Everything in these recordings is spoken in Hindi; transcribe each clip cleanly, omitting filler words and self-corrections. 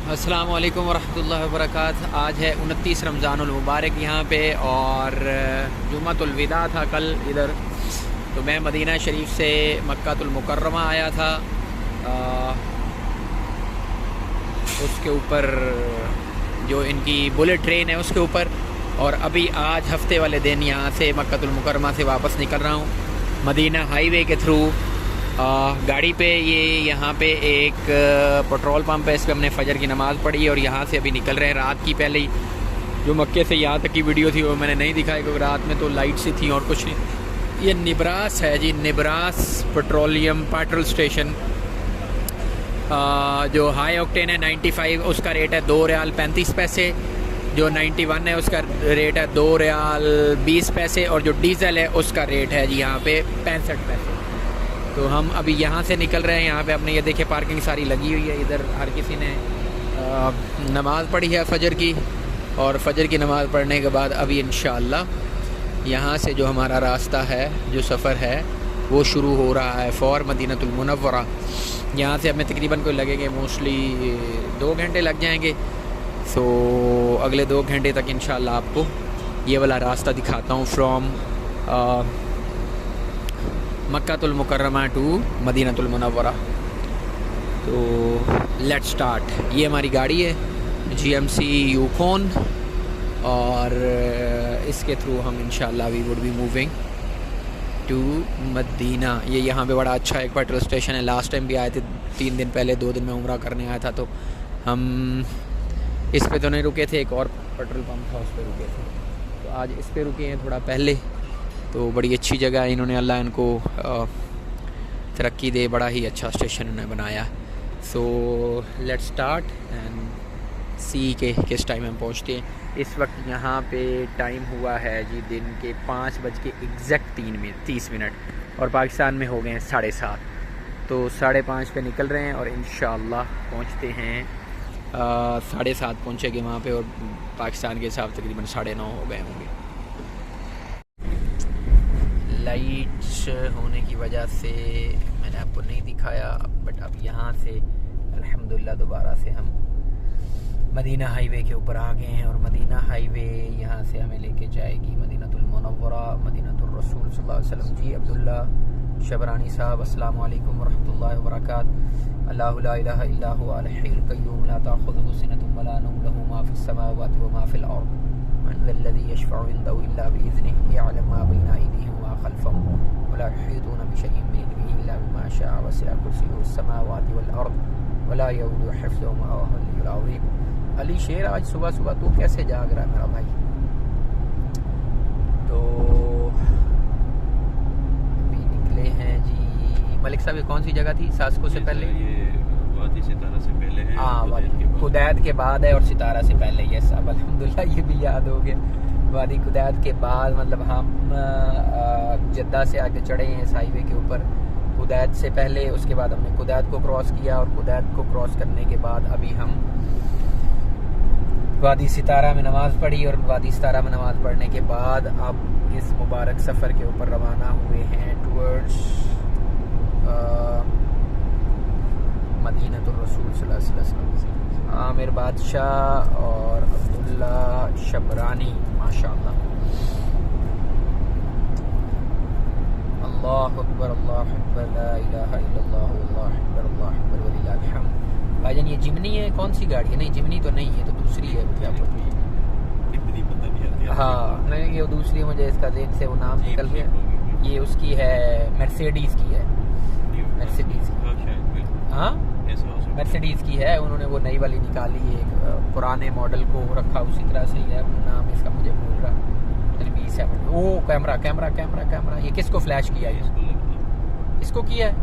अस्सलाम वालेकुम वरहमतुल्लाहि वबरकातुहू। आज है 29 रमज़ानुल मुबारक यहाँ पे और जुम्मतुल विदा था कल इधर। तो मैं मदीना शरीफ से मक्कातुल मुकर्रमा आया था। उसके ऊपर जो इनकी बुलेट ट्रेन है उसके ऊपर, और अभी आज हफ्ते वाले दिन यहाँ से मक्कातुल मुकर्रमा से वापस निकल रहा हूँ मदीना हाईवे के थ्रू। गाड़ी पे ये यहाँ पे एक पेट्रोल पंप है, इस पर हमने फ़जर की नमाज़ पढ़ी है और यहाँ से अभी निकल रहे हैं। रात की पहले ही जो मक्के से यहाँ तक की वीडियो थी वो मैंने नहीं दिखाई क्योंकि रात में तो लाइट सी थी और कुछ नहीं। ये निब्रास है जी, निब्रास पेट्रोल स्टेशन। जो हाई ऑक्टेन है 95, उसका रेट है 2 रियाल 35 पैसे। जो 91 है उसका रेट है 2 रियाल 20 पैसे। और जो डीज़ल है उसका रेट है जी यहाँ पे 65 पैसे। तो हम अभी यहाँ से निकल रहे हैं। यहाँ पे आपने ये देखे पार्किंग सारी लगी हुई है। इधर हर किसी ने नमाज़ पढ़ी है फ़जर की, और फ़जर की नमाज़ पढ़ने के बाद अभी इंशाअल्लाह यहाँ से जो हमारा रास्ता है, जो सफ़र है वो शुरू हो रहा है फ़ॉर मदीनतुल मुनव्वरा। यहाँ से हमें तकरीबन कोई लगेंगे मोस्टली 2 घंटे लग जाएंगे। सो अगले 2 घंटे तक इंशाअल्लाह आपको ये वाला रास्ता दिखाता हूँ फ्रॉम मक्कातुल मुकर्रमा टू मदीनतुल मुनव्वरा। तो लेट्स स्टार्ट। ये हमारी गाड़ी है GMC यूकोन, और इसके थ्रू हम इंशाअल्लाह we would be moving to Medina. ये यहाँ पे बड़ा अच्छा एक पेट्रोल स्टेशन है। लास्ट टाइम भी आए थे 3 दिन पहले, 2 दिन में उम्रा करने आया था, तो हम इस पे तो नहीं रुके थे, एक और पेट्रोल पंप था उस पर रुके थे। तो आज इस पे रुके हैं थोड़ा पहले। तो बड़ी अच्छी जगह है, इन्होंने अल्लाह इनको तरक्की दे, बड़ा ही अच्छा स्टेशन उन्होंने बनाया। सो लेट्स स्टार्ट एंड सी के किस टाइम हम पहुँचते हैं। इस वक्त यहाँ पे टाइम हुआ है जी दिन के 5:30 और पाकिस्तान में हो गए हैं 7:30। तो 5:30 पे निकल रहे हैं और इंशाअल्लाह पहुँचते हैं 7:30 पहुँचेंगे वहाँ पे, और पाकिस्तान के हिसाब से तकरीबन 9:30 हो गए होंगे। लाइट्स होने की वजह से मैंने आपको नहीं दिखाया, बट अब यहाँ से अल्हम्दुलिल्लाह दोबारा से हम मदीना हाईवे के ऊपर आ गए हैं। और मदीना हाईवे यहाँ से हमें लेके जाएगी मदीनतुल मुनव्वरा, मदीनतुर रसूल सल्लल्लाहु अलैहि वसल्लम। जी अब्दुल्ला शबरानी साहब, अस्सलाम वालेकुम वरहमतुल्लाहि वबरकातुहू। अल्लाहु ला इलाहा इल्ला हुवा अल हय्युल क़य्यूम ला ताख़ुज़ुहु सिनतुन व ला नौम लहू मा फ़िस समावाति व मा फ़िल अर्द मन ज़ल्लज़ी यशफ़अु इंदहु इल्ला बिइज़्निहि यअलमु मा बैना अयदीहिम व मा ख़ल्फ़हुम व ला युहीतूना बिशैइन मिन इल्मिहि इल्ला बिमा शाअ वसिअ कुर्सियुहु समावाति वल अर्द व ला यऊदुहु हिफ़्ज़ुहुमा व हुवल अलिय्युल अज़ीम। अली शेर, आज सुबह सुबह तू कैसे जाग रहा है मेरा भाई? तो अभी निकले हैं जी। मलिक साहब, ये कौन सी जगह थी? सास्को से पहले, ये वादी सितारा से पहले है। हाँ, कुदैद के बाद है और सितारा से पहले। ये साहब अल्हम्दुलिल्लाह ये भी याद हो गया। वादी कुदैद के बाद मतलब हम जद्दा से आगे चढ़े हैं इस हाईवे के ऊपर। कुदैद से पहले, उसके बाद हमने कुदैद को क्रॉस किया, और कुदैद को क्रॉस करने के बाद अभी हम वादी सितारा में नमाज़ पढ़ी, और वादी सितारा में नमाज़ पढ़ने के बाद अब इस मुबारक सफ़र के ऊपर रवाना हुए हैं टुवर्ड्स मदीनतुर रसूल सल्लल्लाहु अलैहि वसल्लम। आमिर बादशाह और अब्दुल्ला शबरानी, माशाअल्लाह। अल्लाहु अकबर, अल्लाहु अकबर, ला इलाहा इल्लल्लाह, अल्लाहु अकबर, अल्लाहु अकबर व लिल्लाहिल हम्द। भाईजान ये जिमनी है? कौन सी गाड़ी है? नहीं जिमनी तो नहीं है, तो दूसरी है। क्या कितनी पता नहीं आती। हाँ नहीं, ये दूसरी है, मुझे इसका जेन से वो नाम निकल गया। ये उसकी है, मर्सिडीज़ की है। मर्सिडीज़, हाँ मर्सिडीज़ की है। उन्होंने वो नई वाली निकाली, एक पुराने मॉडल को रखा उसी तरह से ही है। नाम इसका मुझे भूल रहा, 2007। ओ कैमरा कैमरा कैमरा कैमरा, ये किसको फ्लैश किया है? इसको किया है?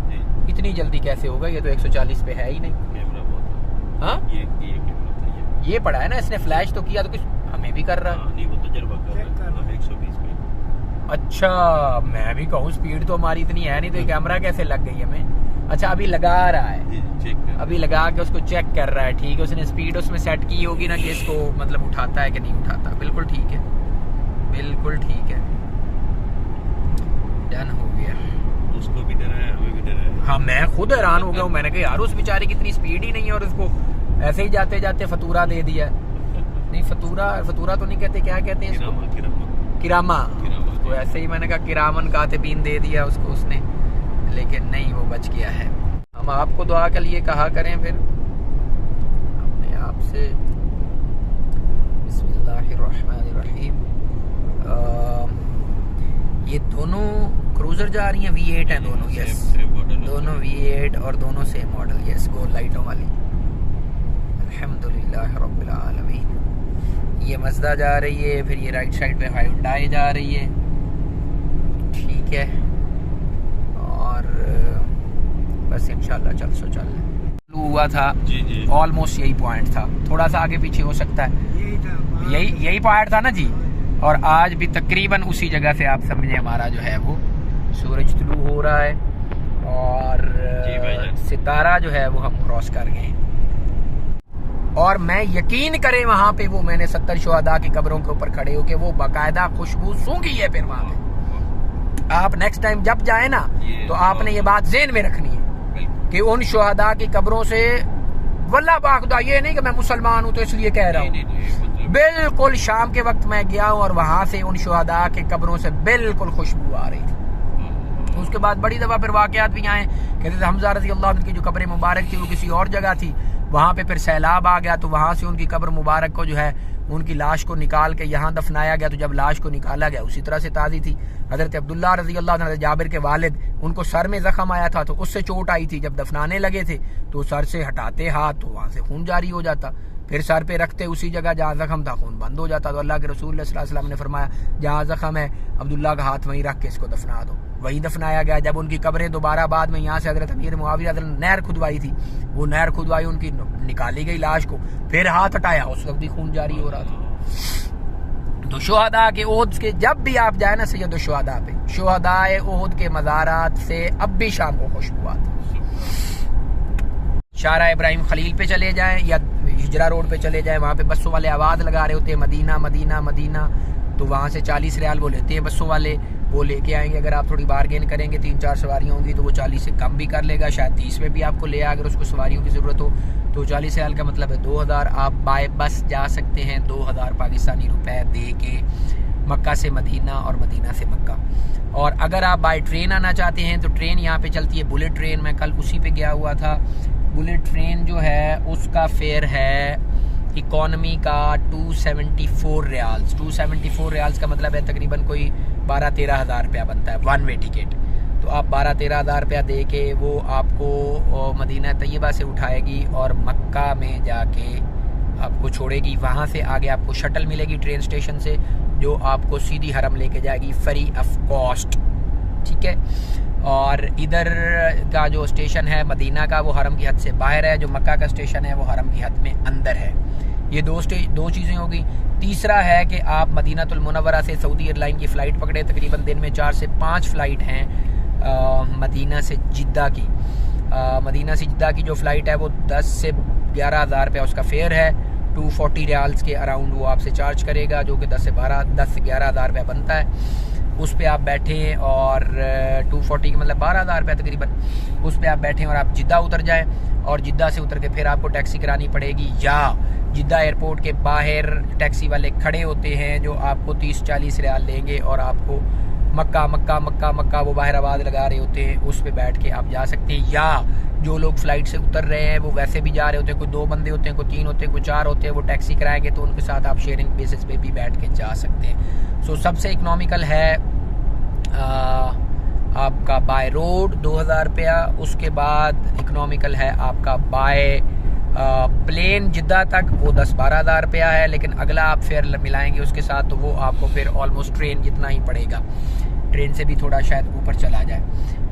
इतनी जल्दी कैसे होगा? ये तो 140 पे है ही नहीं। हाँ ये पड़ा है ना, इसने फ्लैश तो किया, तो कुछ हमें भी कर रहा है। नहीं, वो तजुर्बा कर रहा है 120 पे। अच्छा, मैं भी कहूँ स्पीड तो हमारी इतनी है नहीं, तो ये कैमरा कैसे लग गई हमें? अच्छा अभी लगा रहा है, अभी लगा के उसको चेक कर रहा है। ठीक है, उसने स्पीड उसमें सेट की होगी ना कि इसको मतलब उठाता है कि नहीं उठाता। बिल्कुल ठीक है, बिल्कुल ठीक है, डन हो गया। उसको भी डरा है, हमें भी डरा है। हाँ मैं खुद हैरान हो गया हूँ। मैंने कहा यार उस बेचारे की इतनी स्पीड ही नहीं है और उसको ऐसे ही जाते जाते फतूरा दे दिया। नहीं फतूरा तो नहीं कहते, क्या कहते हैं इसको? किरामा। तो ऐसे ही मैंने कहा किरामन कातिबीन दे दिया उसको उसने, लेकिन नहीं, वो बच गया है। हम आपको दुआ के लिए कहा करें फिर अपने आप से। बिस्मिल्लाहिर्रहमानिर्रहीम। ये दोनों क्रूजर जा रही हैं, V8 हैं दोनों। यस, दोनों V8 और दोनों सेम मॉडल। यस, गोल लाइटों वाली। अल्हम्दुलिल्लाह रब्बिल आलमीन। ये मज़दा जा रही है, फिर ये राइट साइड पे हायुंडाई जा रही है। ठीक है, और बस इंशाल्लाह चल हुआ था जी। ऑलमोस्ट यही पॉइंट था, थोड़ा सा आगे पीछे हो सकता है, यही पॉइंट था ना जी। और आज भी तकरीबन उसी जगह से आप समझे हमारा जो है वो सूरज तुलू हो रहा है और सितारा जो है वो हम क्रॉस कर गए। और मैं यकीन करें वहां पे वो मैंने 70 शुहदा की कब्रों के ऊपर खड़े होके वो बाकायदा खुशबू सूंघी है। फिर वहां पे आप नेक्स्ट टाइम जब जाए ना तो आपने ये बात ज़हन में रखनी है कि उन शुहदा की कब्रों से, वल्लाह बाखुदा ये नहीं कि मैं मुसलमान हूं तो इसलिए कह रहा हूँ, बिल्कुल शाम के वक्त मैं गया हूँ और वहां से उन शुहदा के कब्रों से बिल्कुल खुशबू आ रही थी। उसके बाद बड़ी दफा फिर वाकयात भी आए, कहते थे हमजा रज़ी अल्लाह अन्हु की जो कब्र मुबारक थी वो किसी और जगह थी, वहां पे फिर सैलाब आ गया तो वहां से उनकी कब्र मुबारक को जो है उनकी लाश को निकाल के यहाँ दफनाया गया। तो जब लाश को निकाला गया उसी तरह से ताज़ी थी। हजरत अब्दुल्ला रज़ी अल्लाह अन्हु जाबिर के वालिद, उनको सर में जख्म आया था तो उससे चोट आई थी। जब दफनाने लगे थे तो सर से हटाते हाथ तो वहां से खून जारी हो जाता, फिर सर पे रखते उसी जगह जहाँ जख्म था खून बंद हो जाता। तो अल्लाह के रसूल सल्लल्लाहु अलैहि वसल्लम ने फरमाया जहाँ जख्म है अब्दुल्ला का हाथ वहीं रख के इसको दफना दो। वहीं दफनाया गया। जब उनकी कब्रें दोबारा बाद में यहाँ से हजरत अमीर मुआविया ने नहर खुदवाई थी, वो नहर खुदवाई, उनकी निकाली गई लाश को, फिर हाथ हटाया, उस वक्त भी खून जारी हो रहा था। तो शुहदा के ओहद के जब भी आप जाए ना सैयद शुहदा पे, शुहदाए ओहद के मज़ारात से अब भी शाम को खुशबू आती। शारा इब्राहिम खलील पे चले जाएं या हिजरा रोड पे चले जाएं, वहाँ पे बसों वाले आवाज़ लगा रहे होते हैं मदीना मदीना मदीना, तो वहाँ से 40 रियाल वो लेते हैं बसों वाले, वो लेके आएंगे। अगर आप थोड़ी बारगेन करेंगे, 3-4 सवारियाँ होंगी तो वो 40 से कम भी कर लेगा, शायद 30 में भी आपको ले आए अगर उसको सवारियों की ज़रूरत हो। तो 40 रियाल का मतलब है 2000। आप बाय बस जा सकते हैं 2000 पाकिस्तानी रुपए दे के मक्का से मदीना और मदीना से मक्का। और अगर आप बाय ट्रेन आना चाहते हैं तो ट्रेन यहाँ पे चलती है, बुलेट ट्रेन। मैं कल उसी पे गया हुआ था। बुलेट ट्रेन जो है उसका फेयर है इकॉनमी का 274 रियाल्स। 274 रियाल्स का मतलब है तकरीबन कोई 12-13 हज़ार रुपया बनता है वन वे टिकट। तो आप 12-13 हज़ार रुपया दे के वो आपको मदीना तैयबा से उठाएगी और मक्का में जाके आपको छोड़ेगी। वहाँ से आगे आपको शटल मिलेगी ट्रेन स्टेशन से जो आपको सीधी हरम लेके जाएगी फ्री ऑफ कॉस्ट। ठीक है, और इधर का जो स्टेशन है मदीना का वो हरम की हद से बाहर है, जो मक्का का स्टेशन है वो हरम की हद में अंदर है। ये दो चीज़ें हो गई। तीसरा है कि आप मदीनातुल मुनव्वरा से सऊदी एयरलाइन की फ़्लाइट पकड़े, तकरीबन दिन में 4 से 5 फ़्लाइट हैं मदीना से जिद्दा की। मदीना से जिद्दा की जो फ़्लाइट है वो 10 से 11 हज़ार रुपया उसका फेयर है। 240 रियाल्स के अराउंड वो आपसे चार्ज करेगा, जो कि 10 से 11 हज़ार रुपया बनता है। उस पर आप बैठें और 240 का मतलब 12 हज़ार रुपया तकरीबन। उस पर आप बैठें और आप जिद्दा उतर जाएं और जिद्दा से उतर के फिर आपको टैक्सी करानी पड़ेगी, या जिद्दा एयरपोर्ट के बाहर टैक्सी वाले खड़े होते हैं जो आपको 30-40 रियाल लेंगे और आपको मक्का मक्का मक्का मक्का वो बाहर आवाज़ लगा रहे होते हैं, उस पे बैठ के आप जा सकते हैं। या जो लोग फ़्लाइट से उतर रहे हैं वो वैसे भी जा रहे होते हैं, कोई 2 बंदे होते हैं, कोई 3 होते हैं, कोई 4 होते हैं, वो टैक्सी कराएंगे तो उनके साथ आप शेयरिंग बेसिस पे भी बैठ के जा सकते हैं। सो सबसे इकनॉमिकल है आपका बाय रोड 2000 रुपया। उसके बाद इकनॉमिकल है आपका बाय प्लेन जिद्दा तक, वो 10-12 हज़ार रुपया है। लेकिन अगला आप फेयर मिलाएंगे उसके साथ तो वो आपको फिर ऑलमोस्ट ट्रेन जितना ही पड़ेगा, ट्रेन से भी थोड़ा शायद ऊपर चला जाए।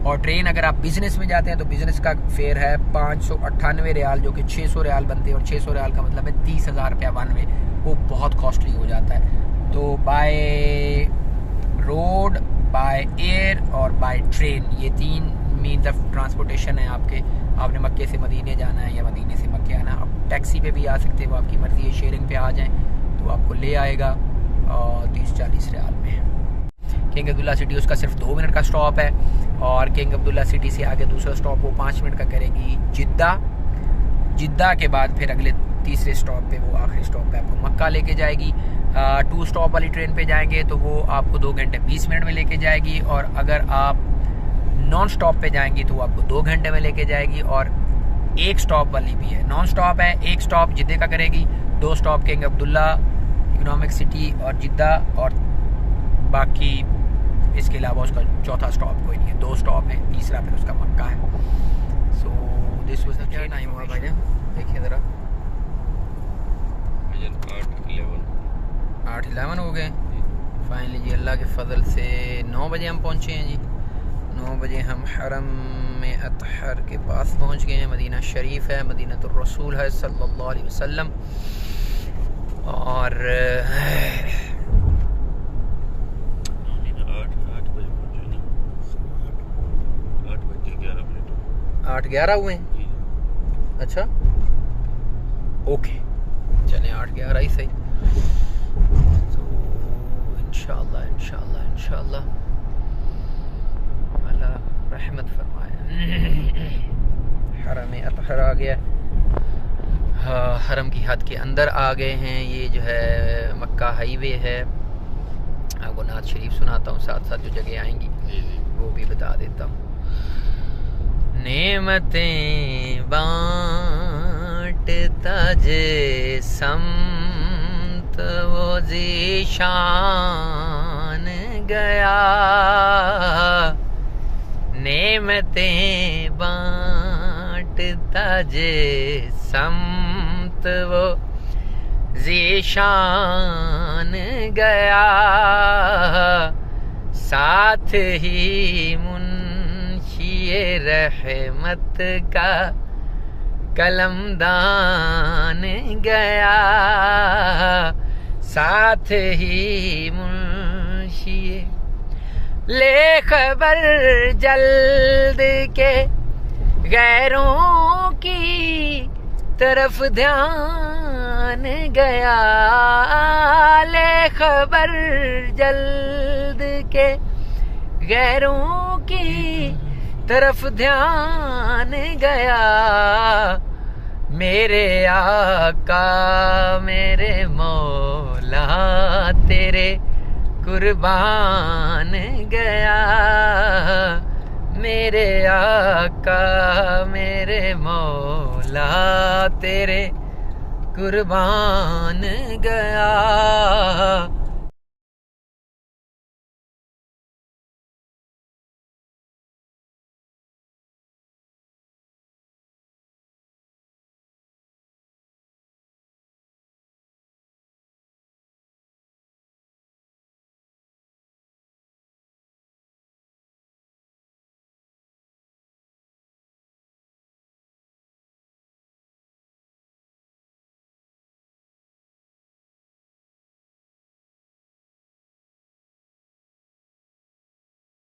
और ट्रेन अगर आप बिज़नेस में जाते हैं तो बिज़नेस का फेयर है 598 रियाल, जो कि 600 रियाल बनते हैं। और 600 रियाल का मतलब है 30 हज़ार रुपया वन वे, वो बहुत कॉस्टली हो जाता है। तो बाय रोड, बाय एयर और बाय ट्रेन, ये 3 मीन्स ऑफ ट्रांसपोर्टेशन है आपके। आपने मक्के से मदीने जाना है या मदीने से मक्के आना, आप टैक्सी पे भी आ सकते हैं, वो आपकी मर्ज़ी है। शेयरिंग पे आ जाएं तो आपको ले आएगा 30-40 रियाल में। किंग अब्दुल्ला सिटी उसका सिर्फ 2 मिनट का स्टॉप है और किंग अब्दुल्ला सिटी से आगे दूसरा स्टॉप वो 5 मिनट का करेगी जिद्दा। जिद्दा के बाद फिर अगले तीसरे स्टॉप पे, वो आखिरी स्टॉप पे आपको मक्का लेके जाएगी। 2 स्टॉप वाली ट्रेन पे जाएंगे तो वो आपको 2 घंटे 20 मिनट में लेके जाएगी, और अगर आप नॉन स्टॉप पे जाएंगी तो वो आपको 2 घंटे में लेके जाएगी। और 1 स्टॉप वाली भी है, नॉन स्टॉप है, 1 स्टॉप जिद्दे का करेगी, 2 स्टॉप कहेंगे अब्दुल्ला, इकोनॉमिक सिटी और जिद्दा, और बाकी इसके अलावा उसका चौथा स्टॉप कोई नहीं है, 2 स्टॉप है, तीसरा फिर उसका मक्का है। सो दिस वाज द क्या टाइम हुआ भाई, देखिए ज़रा 8:11 हो गए फाइनली जी। अल्लाह के फजल से 9 बजे हम पहुँचे हैं जी। 9 बजे हम हरम में अतहर के पास पहुँच गए हैं। मदीना शरीफ है, मदीनतुर रसूल है सल्लल्लाहु अलैहि वसल्लम। और 8:11 हुए हैं। अच्छा ओके, चले 8:11 ही सही। तो इंशाल्लाह इंशाल्लाह इंशाल्लाह अल्लाह रहमत फरमाए। हरम अतहर आ गया, हाँ हरम की हद के अंदर आ गए हैं। ये जो है मक्का हाईवे है। आपको नात शरीफ सुनाता हूँ, साथ साथ जो जगह आएंगी वो भी बता देता हूँ। नेमतें बांटता जे समत वो ज़ीशान गया, नेमतें बांटता जे समत वो ज़ीशान गया, साथ ही मुंशिए रहमत का कलमदान गया, साथ ही मुंशिए ले खबर जल्द के गैरों की तरफ ध्यान गया, ले खबर जल्द के गैरों की तरफ ध्यान गया, मेरे आका मेरे मौला तेरे कुर्बान गया, मेरे आका मेरे मौला तेरे कुर्बान गया।